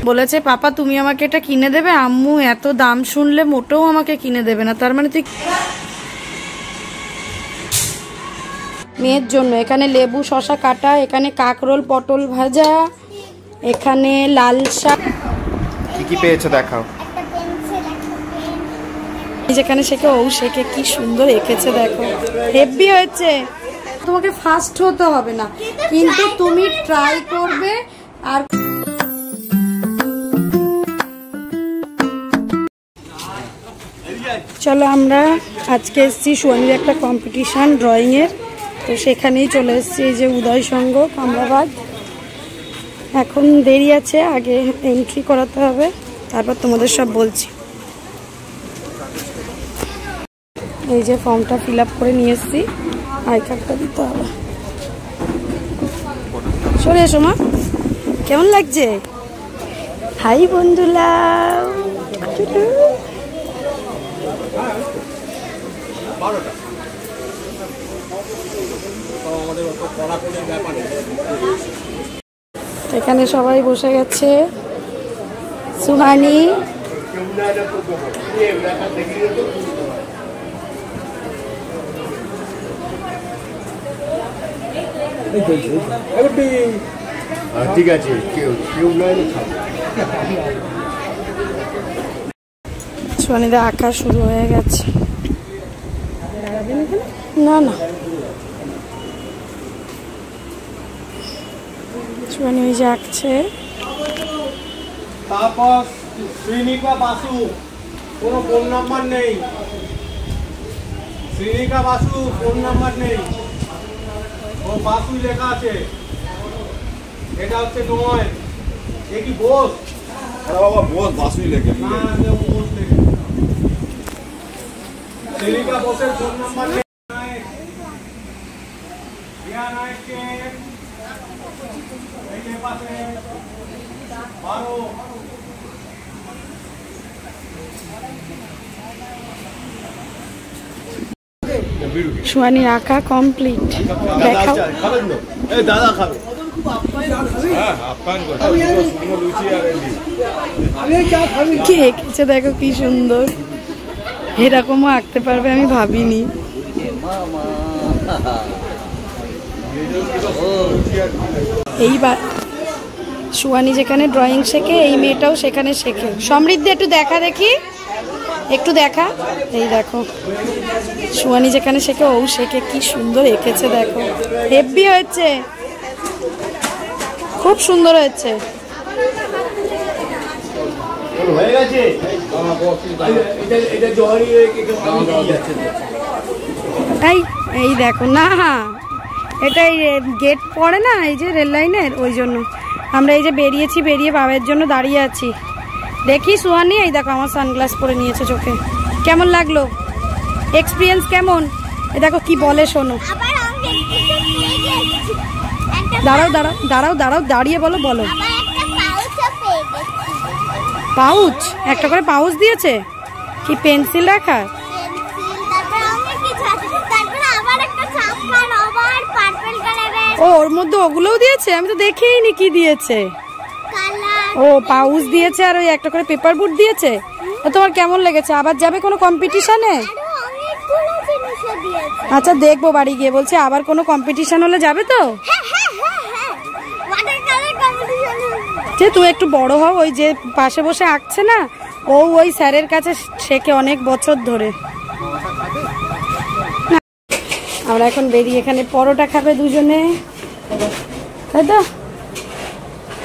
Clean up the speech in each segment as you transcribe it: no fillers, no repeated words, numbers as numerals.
বলেছে পাপা তুমি আমাকে এটা কিনে দেবে, আম্মু এত দাম শুনলে মোটেও আমাকে কিনে দেবে না। তার মানে তুই মেয়ের জন্য এখানে লেবু শসা কাটা, এখানে কাকরোল পটল ভাজা, এখানে লাল শাক। কি কি পেয়েছো দেখাও। যেখানে শেখে ও শেখে কি সুন্দর এঁকেছে দেখো, হেভি হয়েছে। তোমাকে ফার্স্ট হতে হবে না, কিন্তু তুমি ট্রাই করবে। আর চলো আমরা আজকে এসেছি সুয়ানির একটা কম্পিটিশান ড্রয়িংয়ের, তো সেখানেই চলে এসেছি। এই যে উদয় সংঘ কামরাবাদ। এখন দেরি আছে, আগে এন্ট্রি করাতে হবে, তারপর তোমাদের সব বলছি। এই যে ফর্মটা ফিল আপ করে নিয়ে এসেছি, আই কার্ডটা দিতে হবে। চলে এসো মা, কেমন লাগছে? হাই বন্ধুরা, এখানে সবাই বসে গেছে। সুহানি ঠিক আছে, সুহানিদা আঁকা শুরু হয়ে গেছে। না না, সুহানি ওই যে আঁকছে। তারপর শ্রীনিকা বাসু, কোনো ফোন নাম্বার নেই। শ্রীনিকা বাসু ফোন নাম্বার নেই, ও বাসুই লেখা আছে। এটা হচ্ছে নয়, এ কি বোস? আরে বাবা বোস, বাসুই লেখে না, বোস লেখে। শ্রীনিকা বোসের ফোন নাম্বার নেই। রিয়া নায়ককে এই যে পাশে 12। সুহানি আঁকা কমপ্লিট, দেখাও। দাদা খাবে কি এঁকেছে দেখো, কি সুন্দর। এরকমও আঁকতে পারবে আমি ভাবিনি। এইবার সুহানি যেখানে ড্রয়িং শেখে, এই মেয়েটাও সেখানে শেখে। সমৃদ্ধি একটু দেখা দেখি, একটু দেখা। এই দেখো সুহানি যেখানে শেখে ও শেখে কি সুন্দর এঁকেছে দেখো, হেভি হয়েছে, খুব সুন্দর হয়েছে। এই দেখো না, এটাই গেট পড়ে না, এই যে রেল লাইনের, ওই জন্য আমরা এই যে বেরিয়েছি, বেরিয়ে বাবার জন্য দাঁড়িয়ে আছি। দেখি সুহানি, এই দেখো আমার সানগ্লাস পরে নিয়েছে চোখে। কেমন লাগলো, এক্সপিরিয়েন্স কেমন? এই দেখো কি বলে শোনো। দাঁড়াও দাঁড়াও দাঁড়াও দাঁড়াও, দাঁড়িয়ে বলো, বলো। পাউচ, একটা করে পাউচ দিয়েছে, কি পেন্সিল রাখা? ও ওর মধ্যে ওগুলোও দিয়েছে, আমি তো দেখিনি কি দিয়েছে। ও পাউচ দিয়েছে আর ওই একটা করে পেপার বুট দিয়েছে। তোমার কেমন লেগেছে? আবার যাবে কোনো কম্পিটিশনে? আচ্ছা দেখবো বাড়ি গিয়ে। বলছে আবার কোনো কম্পিটিশন হলে যাবে তো? তুই একটু বড় হও, ওই যে পাশে বসে আঁকছে না, ও ওই স্যারের কাছে শেখে অনেক বছর ধরে। আমরা এখন বেরিয়ে, এখানে পরোটা খাবে দুজনে, তাই তো?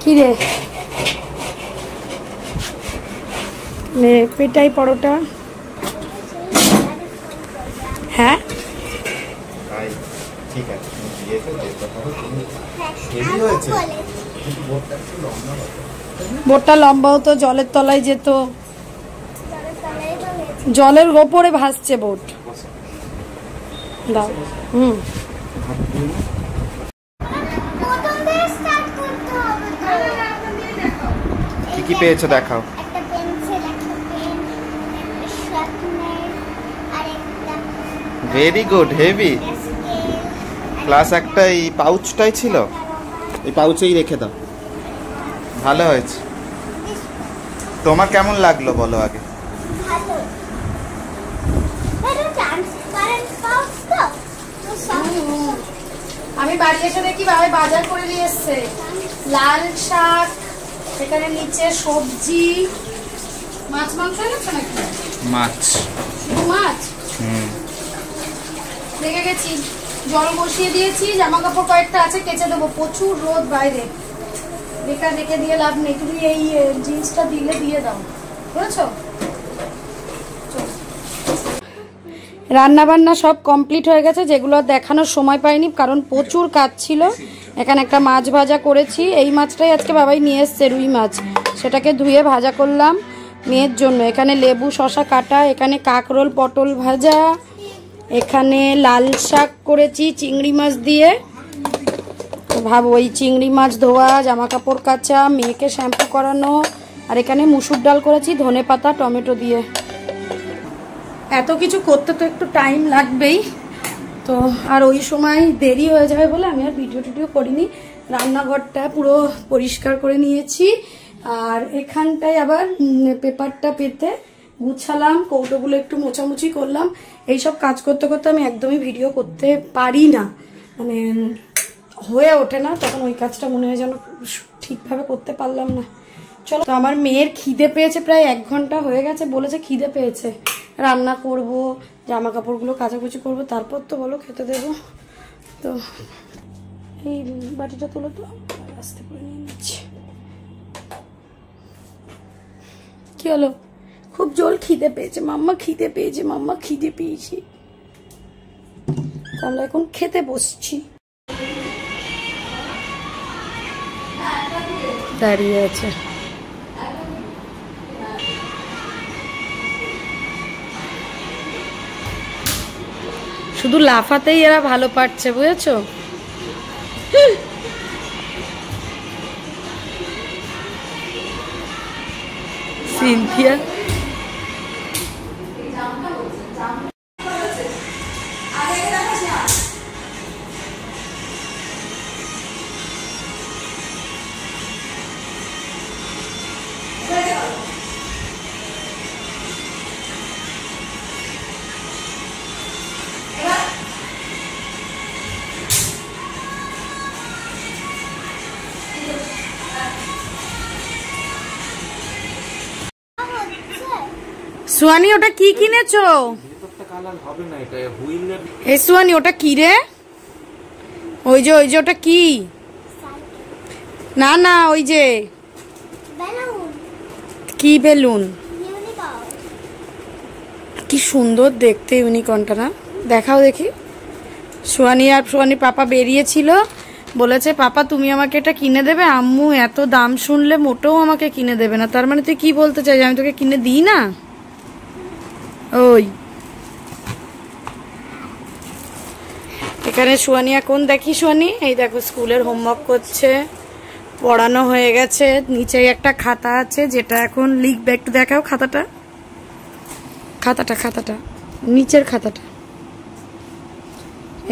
কি রে পেটাই পরোটা। হ্যাঁ বোটটা লম্বা হতো, জলের তলায় যেত, জলের ওপরে ভাসছে বোট। দাও। কি কি পেয়েছো দেখাও। Very good, heavy. প্লাস একটা এই পাউচটাই ছিল, এই পাউচেই রেখে দাও। ভালো হয়েছে। তোমার কেমন লাগলো বলো আগে? ভালো। এটা ট্রান্সপারেন্ট পাউচ তো। আমি বাড়ি এসে দেখি বাবা বাজার করে নিয়ে এসছে। লাল শাক, এখানে নিচে সবজি, মাছ মাংস এনেছে নাকি? মাছ। শুধু মাছ? রেখে গেছি, জল বসিয়ে দিয়েছি, জামা কাপড় কয়েকটা আছে কেচে দেবো, প্রচুর রোদ বাইরে, বেকার রেখে দিয়ে লাভ নেই। তুমি এই জিনিসটা দিলে দিয়ে দাও, বুঝেছো? রান্না বান্না সব কমপ্লিট হয়ে গেছে, যেগুলো দেখানোর সময় পাইনি কারণ প্রচুর কাজ ছিল। এখানে একটা মাছ ভাজা করেছি, এই মাছটাই আজকে বাবাই নিয়ে এসছে, রুই মাছ, সেটাকে ধুয়ে ভাজা করলাম মেয়ের জন্য। এখানে লেবু শসা কাটা, এখানে কাঁকরোল পটল ভাজা, এখানে লাল শাক করেছি চিংড়ি মাছ দিয়ে। ভাবো ওই চিংড়ি মাছ ধোয়া, জামা কাপড় কাচা, মেয়েকে শ্যাম্পু করানো, আর এখানে মুসুর ডাল করেছি ধনে পাতা টমেটো দিয়ে। এত কিছু করতে তো একটু টাইম লাগবেই, তো আর ওই সময় দেরি হয়ে যাবে বলে আমি আর ভিডিও টিডিও করিনি। রান্নাঘরটা পুরো পরিষ্কার করে নিয়েছি, আর এখানটায় আবার পেপারটা পেতে গুছালাম, কৌটোগুলো একটু মোছামুছি করলাম। এইসব কাজ করতে করতে আমি একদমই ভিডিও করতে পারি না, মানে হয়ে ওঠে না, তখন ওই কাজটা মনে হয় যেন ঠিকভাবে করতে পারলাম না। চলো, তো আমার মেয়ের খিদে পেয়েছে, প্রায় 1 ঘন্টা হয়ে গেছে, বলেছে খিদে পেয়েছে, রান্না করব, জামা কাপড়গুলো কাচাকুচি করব, তারপর তো বলো খেতে দেবো। তো এই বাটিটা তুলো তো, আস্তে করে নিয়ে নিচ্ছি। কি হলো? খুব জোর খিদে পেয়েছে, মাম্মা খিদে পেয়েছে, মাম্মা খিদে পেয়েছি। আমরা এখন খেতে বসছি। দাঁড়িয়ে আছে, শুধু লাফাতেই এরা ভালো পারছে, বুঝেছো? সিনথিয়া সুয়ানি ওটা কি কিনেছো? এ সুয়ানি ওটা কি রে? ওই যে ওটা কি? না না, ওই যে কি বেলুন, কি সুন্দর দেখতে ইউনিকর্নটা না? দেখাও দেখি। সুয়ানি আর সুয়ানি পাপা বেরিয়েছিল, বলেছে পাপা তুমি আমাকে এটা কিনে দেবে? আম্মু এত দাম শুনলে মোটেও আমাকে কিনে দেবে না। তার মানে তুই কি বলতে চাই, আমি তোকে কিনে দিই না? ওই এখানে সুয়ানি এখন দেখি, সুয়ানি এই দেখো স্কুলের হোমওয়ার্ক করছে, পড়ানো হয়ে গেছে, নিচে একটা খাতা আছে যেটা এখন লিখবে। একটু দেখাও খাতাটা, খাতাটা নিচের খাতাটা,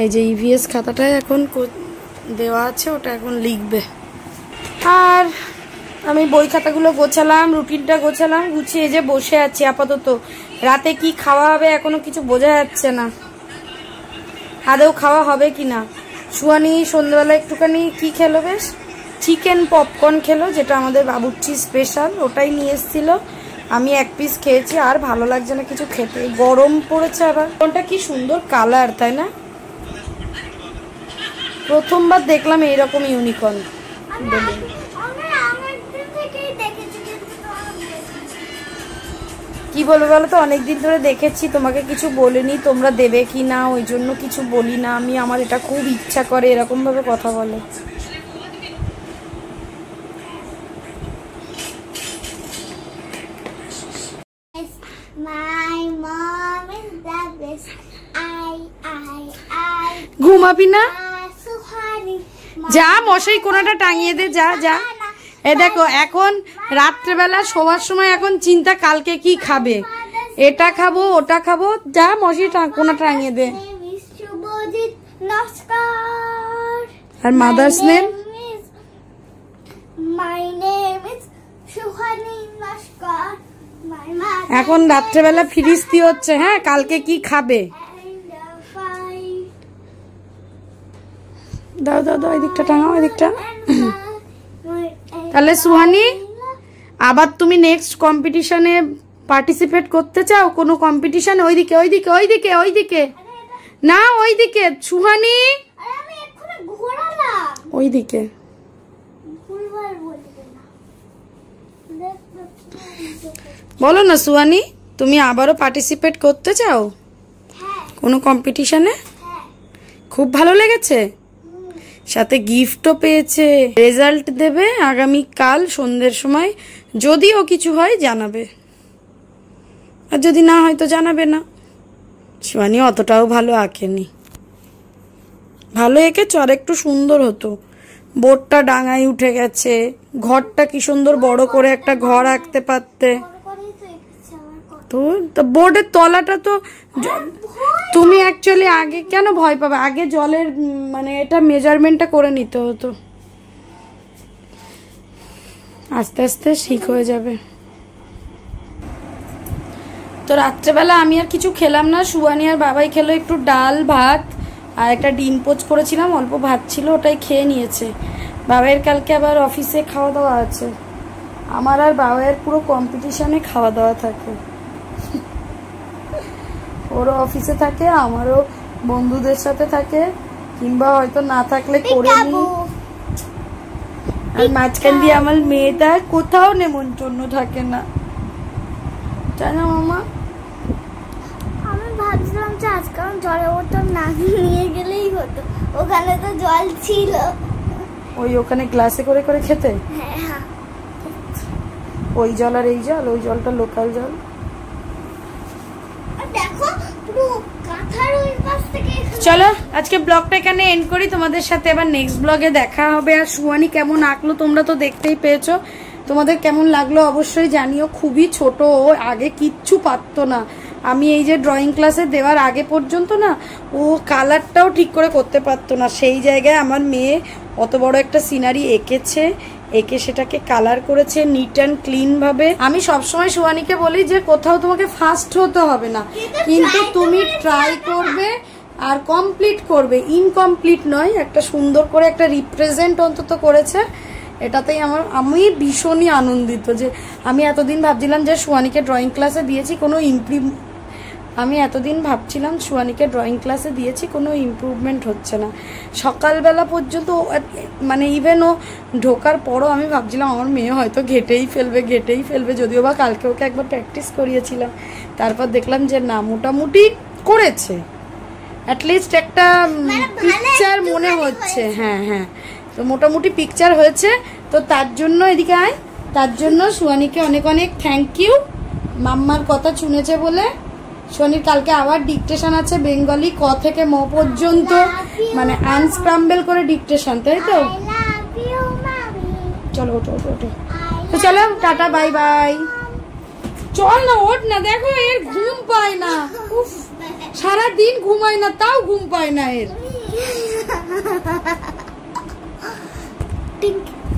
এই যে ইভিএস খাতাটা এখন দেওয়া আছে, ওটা এখন লিখবে। আর আমি বই খাতাগুলো গোছালাম, রুটিনটা গোছালাম, গুছিয়ে যে বসে আছি আপাতত। রাতে কি খাওয়া হবে এখনো কিছু বোঝা যাচ্ছে না, আদৌ খাওয়া হবে কিনা। সুয়ানি সন্ধ্যাবেলা একটুখানি কি খেলো, বেশ চিকেন পপকর্ন খেলো, যেটা আমাদের বাবুর্চি স্পেশাল, ওটাই নিয়ে এসেছিল। আমি 1 পিস খেয়েছি, আর ভালো লাগছে না কিছু খেতে, গরম পড়েছে। আবার কোনটা কি সুন্দর কালার, তাই না? প্রথমবার দেখলাম এইরকম ইউনিকর্ন। কি বলবো বলো তো, অনেকদিন ধরে দেখেছি, তোমাকে কিছু বলিনি, তোমরা দেবে কি না ওই জন্য কিছু বলি না আমি। আমার এটা খুব ইচ্ছা করে এরকম ভাবে কথা বলে। ঘুমাবি না? যা মশাই কোনাটা টাঙিয়ে দে, যা যা। এ দেখো এখন রাত্রেবেলা শোবার সময় এখন চিন্তা কালকে কি খাবে, এটা খাবো ওটা খাবো, যা মশাই কোনাটা টাঙিয়ে দে। আর mother's name? My name Suhani নমস্কার। My mother এখন রাত্রেবেলা ফিরিস্তি হচ্ছে। হ্যাঁ, কালকে কি খাবে? and fine. দাও দাও দাও, এই দিকটা টাঙাও, এই দিকটা। And তাহলে সুহানি, আবার তুমি নেক্সট কম্পিটিশনে পার্টিসিপেট করতে চাও? কোনো কম্পিটিশন? ওইদিকে ওইদিকে ওইদিকে ওইদিকে না, ওইদিকে সুহানি, আরে আমি এক্ষুনি ঘোরালাম। ওইদিকে। ভুলভাল বলবে না। বলো না সুহানি, তুমি আবারও পার্টিসিপেট করতে চাও হ্যাঁ কোনো কম্পিটিশনে? হ্যাঁ। খুব ভালো লেগেছে, সাথে গিফটও পেয়েছে। রেজাল্ট দেবে আগামী কাল সন্ধ্যের সময়। যদিও কিছু হয় জানাবে, আর যদি না হয় তো জানাবে না। শিবানী অতটাও ভালো আঁকেনি, ভালো এঁকেছ, আর একটু সুন্দর হতো। বোর্ডটা ডাঙায় উঠে গেছে, ঘরটা কি সুন্দর বড় করে একটা ঘর আঁকতে পারতে। করেই তো এসেছে আমার কথা। তো বোর্ডের তলাটা তো তুমি অ্যাকচুয়ালি আগে কেন ভয় পাবে? আগে জলের মানে এটা মেজারমেন্টটা করে নিতে হতো, আস্তে আস্তে ঠিক হয়ে যাবে। তো রাত্রেবেলা আমি আর কিছু খেলাম না, সুয়ানি আর বাবাই খেলো একটু ডাল ভাত, আর একটা ডিম পোচ করেছিলাম, অল্প ভাত ছিল, ওটাই খেয়ে নিয়েছে। বাবাইয়ের কালকে আবার অফিসে খাওয়া দাওয়া আছে। আমার আর বাবাইয়ের পুরো কম্পিটিশনে খাওয়া দাওয়া থাকে। ওরও অফিসে থাকে, আমারও বন্ধুদের সাথে থাকে, কিংবা হয়তো না থাকলে করে নিই। আর মাঝখান দিয়ে আমার মেয়েটা কোথাও নেমন্তন্ন থাকে না, জানো মামা? আমি ভাবছিলাম যে আজকে আমি জলের বোতল না নিয়ে গেলেই হতো, ওখানে তো জল ছিল। ওই ওখানে গ্লাসে করে করে খেতে, হ্যাঁ হ্যাঁ। ওই জল আর এই জল, ওই জলটা লোকাল জল। আর দেখো পুরো কাঁথার ওই পাশ থেকে চলো আজকে ব্লগটা এখানে এন্ড করি, তোমাদের সাথে আবার নেক্সট ব্লগে দেখা হবে। আর সুয়ানি কেমন আঁকলো তোমরা তো দেখতেই পেয়েছো, তোমাদের কেমন লাগলো অবশ্যই জানিও। খুবই ছোট, ও আগে কিচ্ছু পারতো না। আমি এই যে ড্রয়িং ক্লাসে দেওয়ার আগে পর্যন্ত না, ও কালারটাও ঠিক করে করতে পারতো না। সেই জায়গায় আমার মেয়ে অত বড় একটা সিনারি এঁকেছে, এঁকে সেটাকে কালার করেছে নিট অ্যান্ড ক্লিন ভাবে। আমি সবসময় সুয়ানিকে বলি যে কোথাও তোমাকে ফার্স্ট হতে হবে না, কিন্তু তুমি ট্রাই করবে আর কমপ্লিট করবে, ইনকমপ্লিট নয়। একটা সুন্দর করে একটা রিপ্রেজেন্ট অন্তত করেছে, এটাতেই আমি ভীষণই আনন্দিত। যে আমি এতদিন ভাবছিলাম যে সুয়ানিকে ড্রয়িং ক্লাসে দিয়েছি কোনো ইমপ্রুভমেন্ট হচ্ছে না। সকালবেলা পর্যন্ত মানে ইভেন ও ঢোকার পরও আমি ভাবছিলাম আমার মেয়ে হয়তো ঘেটেই ফেলবে, যদিও বা কালকে ওকে একবার প্র্যাকটিস করিয়েছিলাম। তারপর দেখলাম যে না, মোটামুটি করেছে, অ্যাটলিস্ট একটা পিকচার মনে হচ্ছে। হ্যাঁ হ্যাঁ, তো মোটামুটি পিকচার হয়েছে। তো তার জন্য এদিকে আয়, তার জন্য সুয়ানিকে অনেক অনেক থ্যাংক ইউ, মাম্মার কথা শুনেছে বলে। সুয়ানির কালকে আবার ডিকটেশন আছে, বেঙ্গলি ক থেকে ম পর্যন্ত, মানে আনস্ক্রাম্বল করে ডিকটেশন, তাই তো? চলো ওঠো ওঠো ওঠো। তো চলো টাটা, বাই বাই। চল না, ওঠ না, দেখো এর ঘুম পায় না, উফ, সারাদিন ঘুমায় না, তাও ঘুম পায় না এর। টিঙ্ক